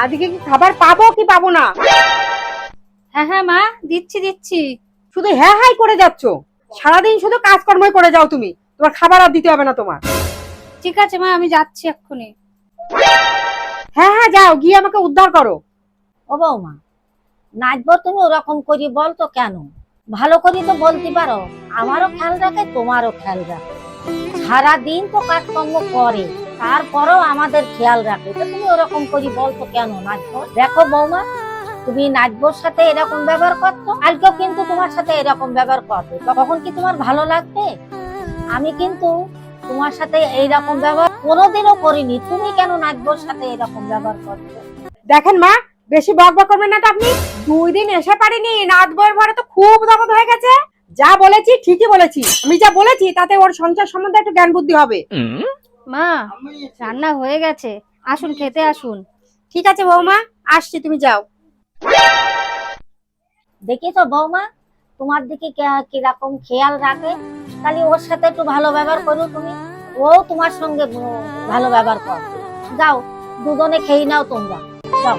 আজকে কি খাবার পাবো কি পাবো না? হ্যাঁ হ্যাঁ মা, দিচ্ছি দিচ্ছি। শুধু হ্যাঁ হাই করে যাচ্ছ, সারাদিন শুধু কাজকর্মই করে যাও তুমি, তোমার খাবার আর দিতে হবে না তোমার। ঠিক আছে মা, আমি যাচ্ছি এক্ষুনি। হ্যাঁ হ্যাঁ যাও, গিয়ে আমাকে উদ্ধার করো। ও বৌমা, নাচবো তুমি ওরকম করি বলতো কেন? ভালো করি তো বলতে পারো, আমারও খেয়াল রাখে তোমারও খেয়াল রাখে, সারাদিন তো কাজকর্ম করে, তারপরেও আমাদের খেয়াল রাখে, তো তুমি ওরকম করি বলতো কেন নাচবো? দেখো বৌমা, তুমি নাচবোর সাথে এরকম ব্যবহার করছো, কালকেও কিন্তু তোমার সাথে এরকম ব্যবহার করবে, তখন কি তোমার ভালো লাগবে? আমি কিন্তু তোমার সাথে এইরকম ব্যবহার কোনোদিনও করিনি, তুমি কেন নাচবোর সাথে এরকম ব্যবহার করছো? দেখেন মা, বেশি বক বক করবেন না তো আপনি। 2 দিন এসে পারিনি, নাচ বইয়ের ভরে তো খুব দমদ হয়ে গেছে। যা বলেছি ঠিকই বলেছি, আমি যা বলেছি তাতে ওর সংসার সম্বন্ধে একটু জ্ঞান বুদ্ধি হবে। মা, রান্না হয়ে গেছে, আসুন খেতে আসুন। ঠিক আছে বৌমা, আসছি, তুমি যাও। দেখিছো বৌমা, তোমার দিকে কিরকম খেয়াল রাখে, তাহলে ওর সাথে একটু ভালো ব্যবহার করো তুমি, ও তোমার সঙ্গে ভালো ব্যবহার করো। যাও, দুজনে খেয়ে নাও তোমরা, যাও।